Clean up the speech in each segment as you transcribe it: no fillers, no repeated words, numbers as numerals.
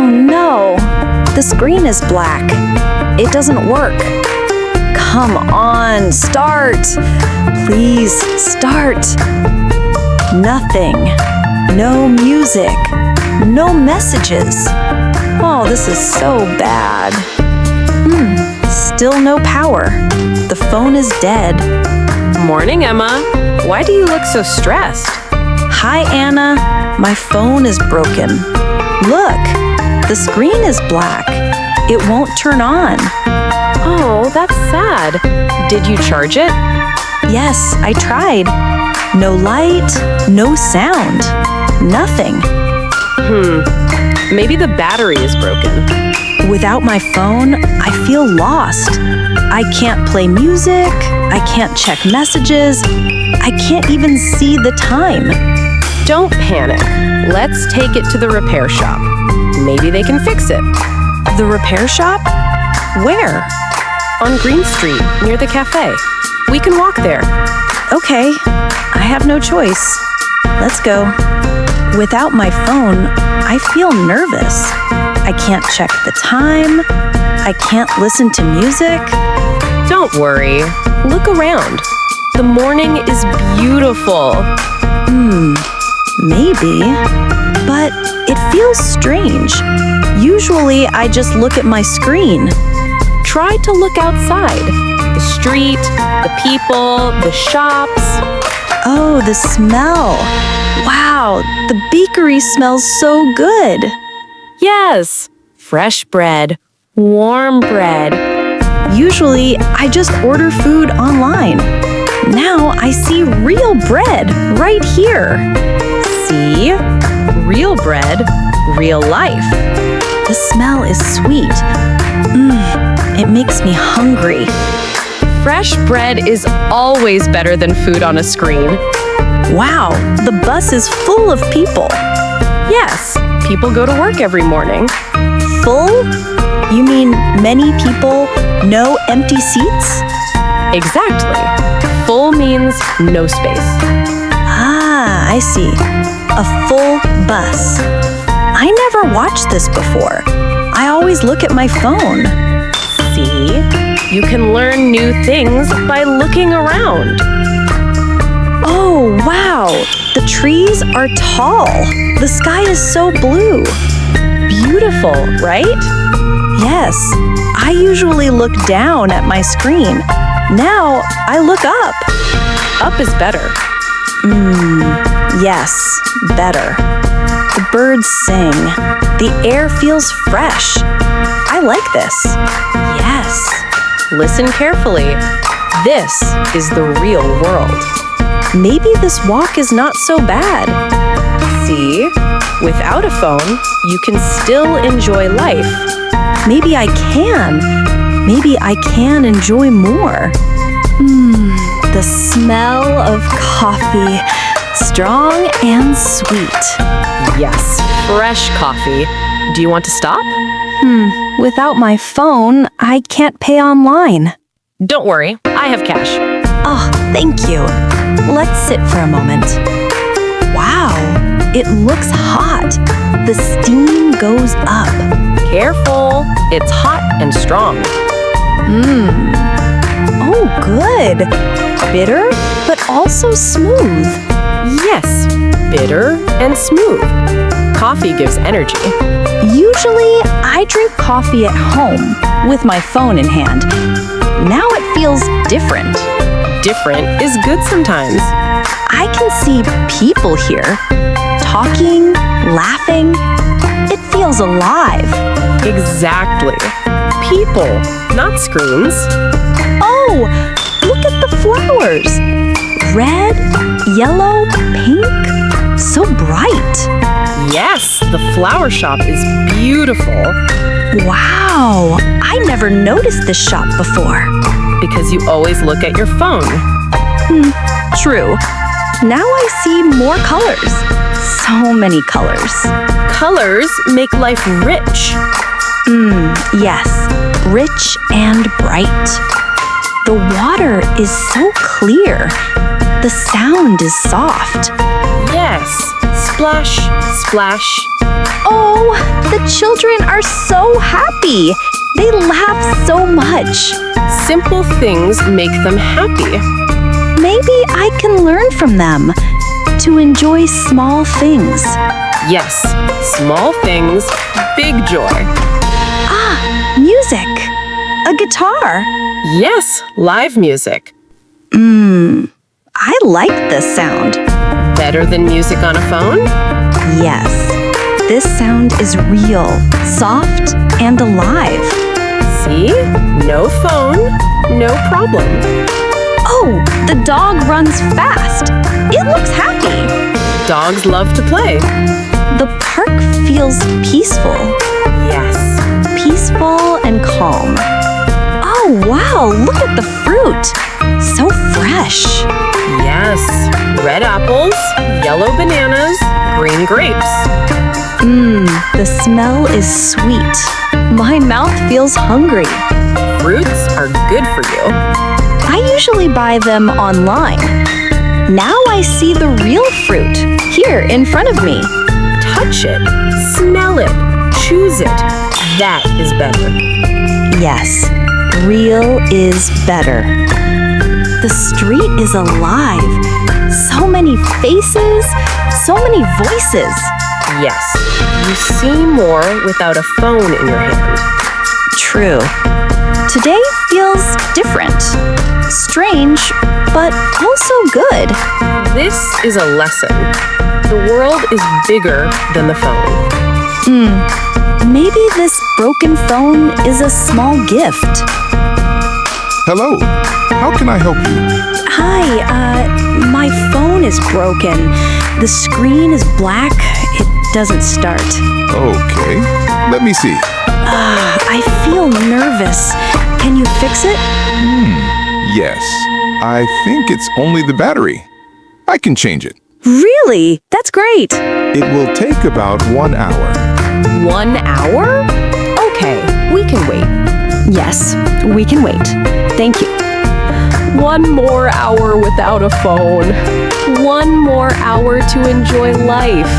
Oh no, the screen is black. It doesn't work. Come on, start. Please, start. Nothing. No music. No messages. Oh, this is so bad. Still no power. The phone is dead. Morning, Emma. Why do you look so stressed? Hi, Anna. My phone is broken. Look, the screen is black. It won't turn on. Oh, that's sad. Did you charge it? Yes, I tried. No light, no sound, nothing. Maybe the battery is broken. Without my phone, I feel lost. I can't play music. I can't check messages. I can't even see the time. Don't panic. Let's take it to the repair shop. Maybe they can fix it. The repair shop? Where? On Green Street, near the cafe. We can walk there. Okay, I have no choice. Let's go. Without my phone, I feel nervous. I can't check the time. I can't listen to music. Don't worry. Look around. The morning is beautiful. Maybe. But it feels strange. Usually, I just look at my screen. Try to look outside. The street, the people, the shops. Oh, the smell. Wow, the bakery smells so good. Yes, fresh bread, warm bread. Usually, I just order food online. Now I see real bread right here. See? Real bread, real life. The smell is sweet. It makes me hungry. Fresh bread is always better than food on a screen. Wow, the bus is full of people. Yes, people go to work every morning. Full? You mean many people, no empty seats? Exactly. Full means no space. Ah, I see. A full bus. I never watched this before. I always look at my phone. See? You can learn new things by looking around. Oh, wow! The trees are tall. The sky is so blue. Beautiful, right? Yes, I usually look down at my screen. Now I look up. Up is better. Yes, better. The birds sing. The air feels fresh. I like this. Yes. Listen carefully. This is the real world. Maybe this walk is not so bad. See? Without a phone, you can still enjoy life. Maybe I can. Maybe I can enjoy more. The smell of coffee. Strong and sweet. Yes, fresh coffee. Do you want to stop? Without my phone, I can't pay online. Don't worry, I have cash. Oh, thank you. Let's sit for a moment. Wow, it looks hot. The steam goes up. Careful, it's hot and strong. Oh, good. Bitter, but also smooth. Yes, bitter and smooth. Coffee gives energy. Usually, I drink coffee at home with my phone in hand. Now it feels different. Different is good sometimes. I can see people here, talking, laughing. It feels alive. Exactly. People, not screens. Oh, look at the flowers. Red, yellow, pink. So bright. Yes, the flower shop is beautiful. Wow, I never noticed this shop before. Because you always look at your phone. True. Now I see more colors. So many colors. Colors make life rich. Yes, rich and bright. The water is so clear. The sound is soft. Yes, Splash, splash. Oh, the children are so happy. They laugh so much. Simple things make them happy. Maybe I can learn from them to enjoy small things. Yes, small things, big joy. Ah, music. A guitar. Yes, live music. I like this sound. Better than music on a phone? Yes, this sound is real, soft, and alive. See? No phone, no problem. Oh, the dog runs fast. It looks happy. Dogs love to play. The park feels peaceful. Yes. Peaceful and calm. Oh, wow, look at the fruit. So fresh. Yes. Red apples, yellow bananas, green grapes. The smell is sweet. My mouth feels hungry. Fruits are good for you. I usually buy them online. Now I see the real fruit here in front of me. Touch it, smell it, choose it. That is better. Yes, real is better. The street is alive. So many faces, so many voices. Yes, you see more without a phone in your hand. True. Today feels different. Strange, but also good. This is a lesson. The world is bigger than the phone. Maybe this broken phone is a small gift. Hello, how can I help you? Hi, my phone is broken. The screen is black. It doesn't start. Okay, let me see. I feel nervous. Can you fix it? Yes, I think it's only the battery. I can change it. Really? That's great. It will take about 1 hour. 1 hour? Okay, we can wait. Yes, we can wait. Thank you. 1 more hour without a phone. 1 more hour to enjoy life.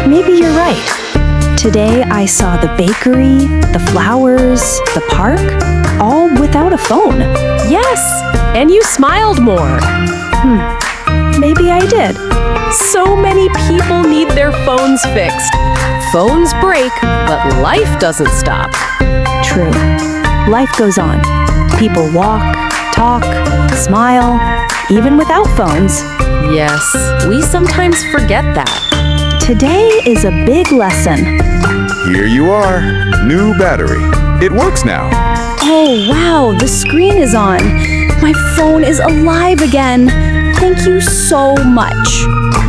Maybe you're right. Today I saw the bakery, the flowers, the park, all without a phone. Yes, and you smiled more. Maybe I did. So many people need their phones fixed. Phones break, but life doesn't stop. True. Life goes on. People walk, talk, smile, even without phones. Yes, we sometimes forget that. Today is a big lesson. Here you are, new battery. It works now. Oh, wow, the screen is on. My phone is alive again. Thank you so much.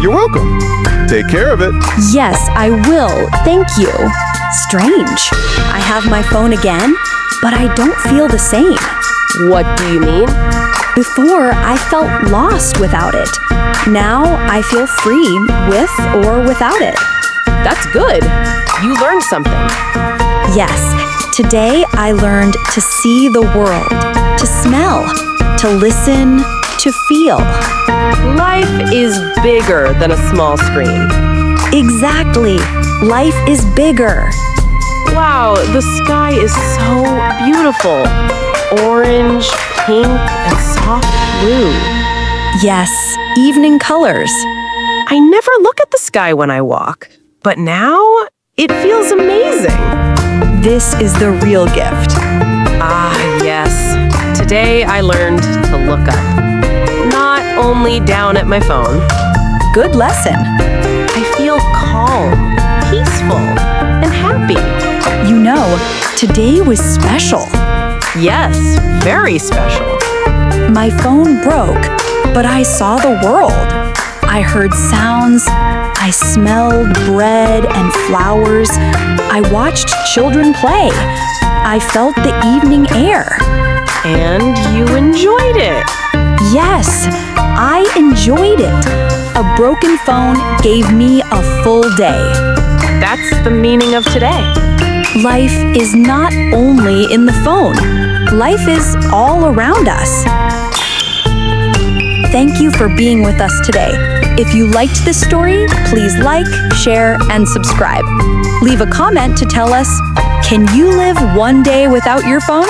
You're welcome. Take care of it. Yes, I will. Thank you. Strange. I have my phone again, but I don't feel the same. What do you mean? Before, I felt lost without it. Now, I feel free with or without it. That's good. You learned something. Yes, today I learned to see the world, to smell, to listen, to feel. Life is bigger than a small screen. Exactly. Life is bigger. Wow, the sky is so beautiful. Orange, pink, and soft blue. Yes, evening colors. I never look at the sky when I walk, but now it feels amazing. This is the real gift. Ah, yes. Today I learned to look up, not only down at my phone. Good lesson. I feel calm, peaceful, and happy. You know, today was special. Yes, very special. My phone broke, but I saw the world. I heard sounds. I smelled bread and flowers. I watched children play. I felt the evening air. And you enjoyed it. Yes, I enjoyed it. A broken phone gave me a full day. That's the meaning of today. Life is not only in the phone. Life is all around us. Thank you for being with us today. If you liked this story, please like, share, and subscribe. Leave a comment to tell us, can you live one day without your phone?